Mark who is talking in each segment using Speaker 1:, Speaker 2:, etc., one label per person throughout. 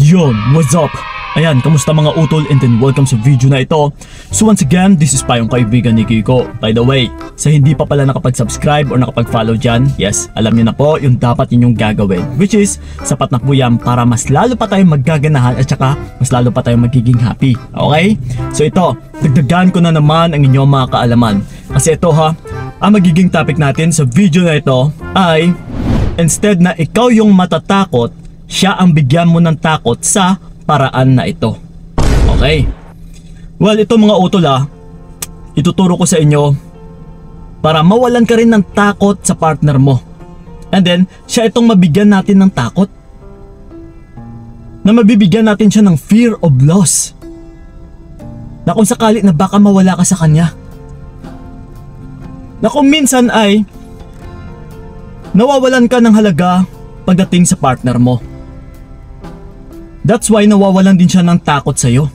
Speaker 1: Yon, what's up? Ayan, kamusta mga utol, and then welcome sa video na ito. So once again, this is pa yung kaibigan ni Kiko. By the way, sa hindi pa pala nakapag-subscribe or nakapag-follow dyan, yes, alam niyo na po yung dapat ninyong gagawin. Which is, sapat na po yan para mas lalo pa tayong maggaganahan at saka mas lalo pa tayong magiging happy. Okay? So ito, dagdagan ko na naman ang inyong mga kaalaman. Kasi ito ha, ang magiging topic natin sa video na ito ay instead na ikaw yung matatakot, siya ang bigyan mo ng takot sa paraan na ito. Okay? Well, ito mga utol ituturo ko sa inyo para mawalan ka rin ng takot sa partner mo. And then, siya itong mabigyan natin ng takot. Na mabibigyan natin siya ng fear of loss. Na kung sakali na baka mawala ka sa kanya. Na kung minsan ay nawawalan ka ng halaga pagdating sa partner mo. That's why nawawalan din siya ng takot sa'yo.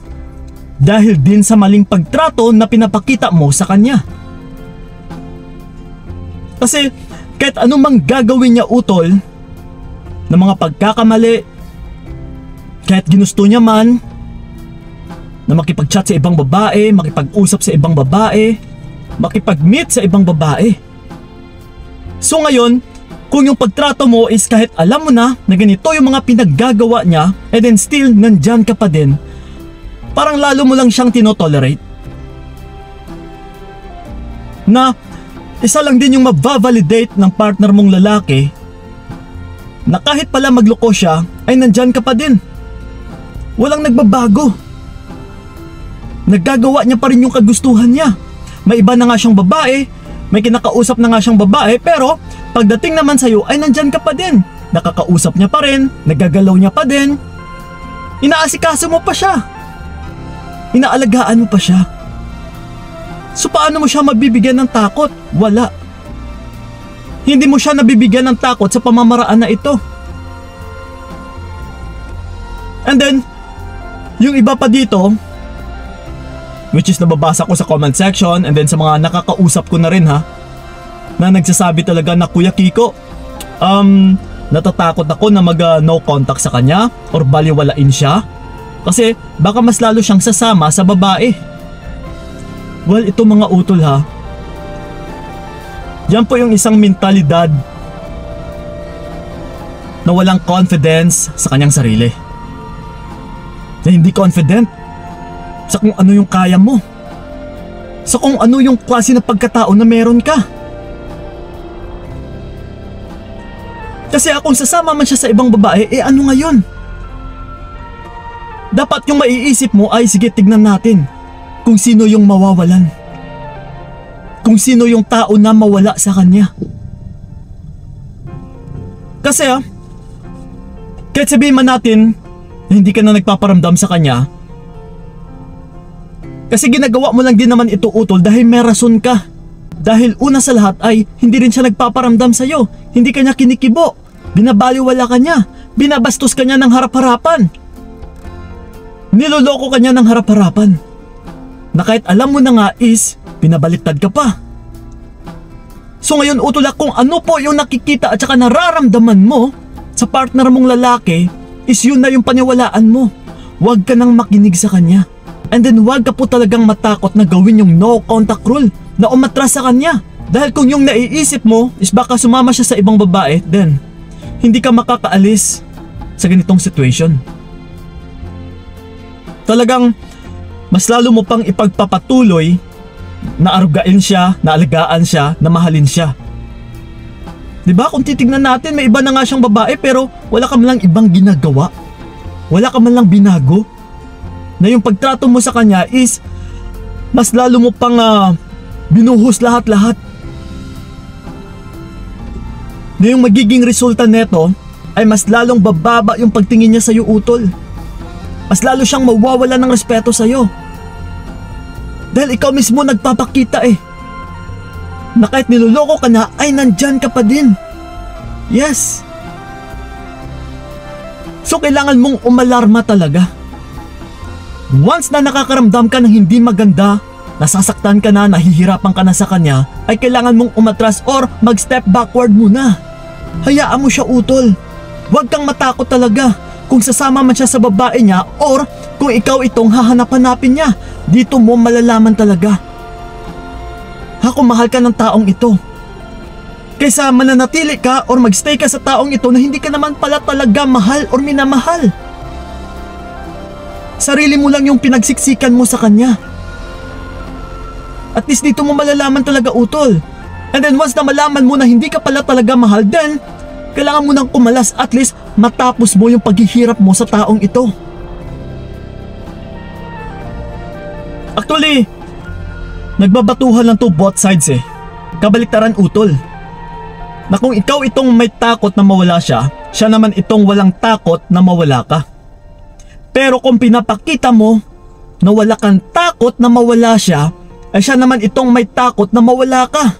Speaker 1: Dahil din sa maling pagtrato na pinapakita mo sa kanya. Kasi kahit anumang gagawin niya utol, na mga pagkakamali, kahit ginusto niya man, na makipag-chat sa ibang babae, makipag-usap sa ibang babae, makipag-meet sa ibang babae. So ngayon, kung yung pagtrato mo is kahit alam mo na ganito yung mga pinaggagawa niya, and then still nandyan ka pa din, parang lalo mo lang siyang tinotolerate. Na isa lang din yung mabavalidate ng partner mong lalaki na kahit pala magloko siya, ay nandyan ka pa din. Walang nagbabago. Naggagawa niya pa rin yung kagustuhan niya. May iba na nga siyang babae, may kinakausap na nga siyang babae, pero pagdating naman sa'yo ay nandyan ka pa din. Nakakausap niya pa rin, nagagalaw niya pa din. Inaasikaso mo pa siya. Inaalagaan mo pa siya. So paano mo siya mabibigyan ng takot? Wala. Hindi mo siya nabibigyan ng takot sa pamamaraan na ito. And then, yung iba pa dito, which is nababasa ko sa comment section and then sa mga nakakausap ko na rin na nagsasabi talaga na Kuya Kiko, natatakot ako na mag no contact sa kanya or baliwalain siya kasi baka mas lalo siyang sasama sa babae. Well, ito mga utol yan po yung isang mentalidad na walang confidence sa kanyang sarili. Na hindi confident sa kung ano yung kaya mo. Sa kung ano yung klase na pagkatao na meron ka. Kasi kung sasama man siya sa ibang babae, ano ngayon? Dapat yung maiisip mo ay sige, tignan natin kung sino yung mawawalan. Kung sino yung tao na mawala sa kanya. Kasi kahit sabihin man natin na hindi ka na nagpaparamdam sa kanya, kasi ginagawa mo lang din naman ito utol dahil may rason ka. Dahil una sa lahat ay hindi rin siya nagpaparamdam sa'yo. Hindi ka niya kinikibo. Binabaliwala ka niya. Binabastos ka niya ng harap-harapan. Niloloko ka niya ng harap-harapan. Na kahit alam mo na nga is binabaliktad ka pa. So ngayon utol kung ano po yung nakikita at saka nararamdaman mo sa partner mong lalaki is yun na yung paniwalaan mo. Huwag ka nang makinig sa kanya. And then wag ka po talagang matakot na gawin yung no contact rule na umatras sa kanya. Dahil kung yung naiisip mo is baka sumama siya sa ibang babae, then hindi ka makakaalis sa ganitong situation. Talagang mas lalo mo pang ipagpapatuloy na arugain siya, na alagaan siya, na mahalin siya. Diba kung titignan natin may iba na nga siyang babae pero wala ka man lang ibang ginagawa. Wala ka man lang binago. Na yung pagtrato mo sa kanya is mas lalo mo pang binuhos lahat-lahat. Na yung magiging resulta neto ay mas lalong bababa yung pagtingin niya sa iyo utol. Mas lalo siyang mawawala ng respeto sa iyo. Dahil ikaw mismo nagpapakita na kahit niloloko ka na ay nandyan ka pa din. Yes. So kailangan mong umalarma talaga. Once na nakakaramdam ka ng hindi maganda, nasasaktan ka na, nahihirapan ka na sa kanya, ay kailangan mong umatras or mag-step backward muna. Hayaan mo siya utol. Huwag kang matakot talaga. kung sasama man siya sa babae niya or kung ikaw itong hahanap-hanapin niya. Dito mo malalaman talaga kung mahal ka ng taong ito. Kaysa mananatili ka or magstay ka sa taong ito na hindi ka naman pala talaga mahal or minamahal. Sarili mo lang yung pinagsiksikan mo sa kanya. At least dito mo malalaman talaga, utol. And then once na malaman mo na hindi ka pala talaga mahal, then kailangan mo nang kumalas, at least matapos mo yung paghihirap mo sa taong ito. Actually, nagbabatuhan lang to both sides eh. Kabaliktaran, utol. Na kung ikaw itong may takot na mawala siya, siya naman itong walang takot na mawala ka. Pero kung pinapakita mo na wala kang takot na mawala siya, ay siya naman itong may takot na mawala ka.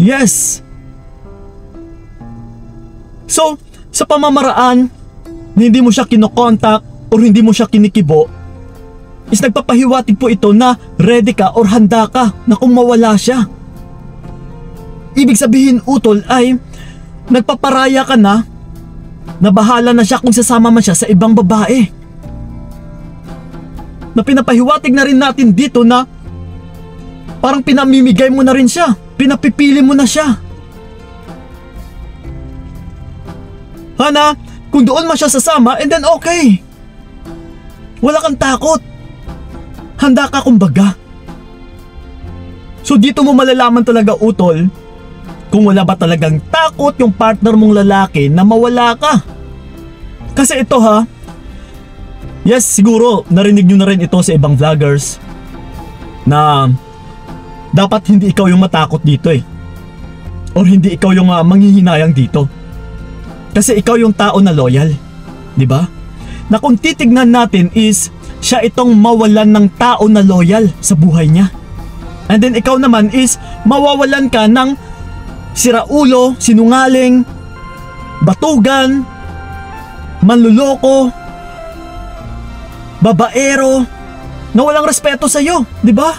Speaker 1: Yes. So, sa pamamaraan na hindi mo siya kinokontak or hindi mo siya kinikibo, is nagpapahiwatig po ito na ready ka or handa ka na kung mawala siya. Ibig sabihin, utol, ay nagpaparaya ka na bahala na siya kung sasama man siya sa ibang babae. Na pinapahiwatig na rin natin dito na parang pinamimigay mo na rin siya, pinapipili mo na siya. Hana, kung doon man siya sasama, and then okay. Wala kang takot. Handa ka kumbaga. So dito mo malalaman talaga, utol, kung wala ba talagang takot yung partner mong lalaki na mawala ka. Kasi ito yes, siguro narinig nyo na rin ito sa ibang vloggers na dapat hindi ikaw yung matakot dito eh. Or hindi ikaw yung manghihinayang dito. Kasi ikaw yung tao na loyal, di ba? Na kung titignan natin is siya itong mawalan ng tao na loyal sa buhay niya. And then ikaw naman is mawawalan ka ng siraulo, sinungaling, batugan, manluloko, babaero, na walang respeto sa iyo, di ba?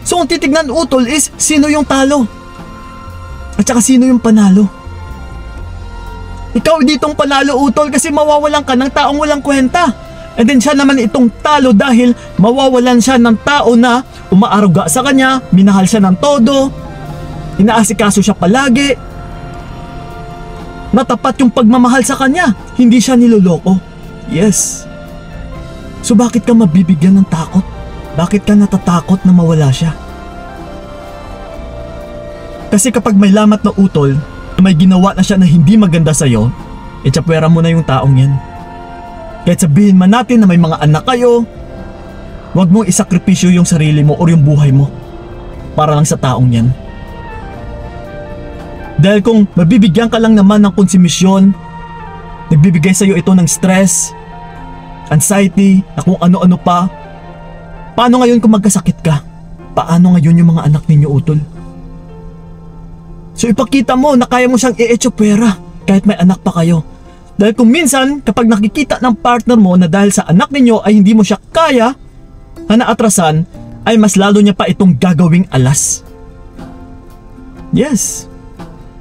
Speaker 1: So kung titignan, utol, is sino yung talo? At saka sino yung panalo? Ikaw ditong panalo, utol, kasi mawawalan ka ng taong walang kwenta. And then siya naman itong talo dahil mawawalan siya ng tao na umaaruga sa kanya, minahal siya ng todo, inaasikaso siya palagi, natapat yung pagmamahal sa kanya, hindi siya niloloko. Yes. So bakit ka mabibigyan ng takot? Bakit ka natatakot na mawala siya? Kasi kapag may lamat na utol, may ginawa na siya na hindi maganda sa'yo, tsapwera mo na yung taong yan. Kahit sabihin man natin na may mga anak kayo, huwag mong isakripisyo yung sarili mo o yung buhay mo para lang sa taong yan. Dahil kung mabibigyan ka lang naman ng konsumisyon, nagbibigay sa'yo ito ng stress, anxiety, na kung ano-ano pa, paano ngayon kung magkasakit ka? Paano ngayon yung mga anak ninyo, utol? So ipakita mo na kaya mo siyang i-etsopera kahit may anak pa kayo. Dahil kung minsan kapag nakikita ng partner mo na dahil sa anak ninyo ay hindi mo siya kaya atrasan, ay mas lalo niya pa itong gagawing alas. Yes.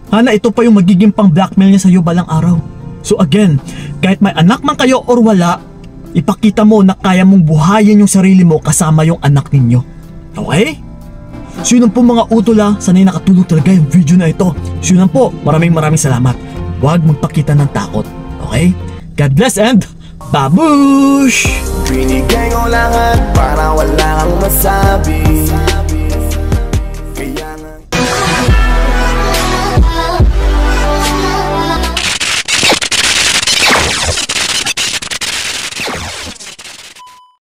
Speaker 1: Ito pa yung magiging pang blackmail niya sa iyo balang araw. So again, kahit may anak man kayo or wala, ipakita mo na kaya mong buhayin yung sarili mo kasama yung anak ninyo. Okay? So yun po mga utol, sanay nakatulong talaga yung video na ito. So yun po, maraming salamat. Huwag magpakita ng takot. Okay? God bless and babush!
Speaker 2: Binigay ko lahat para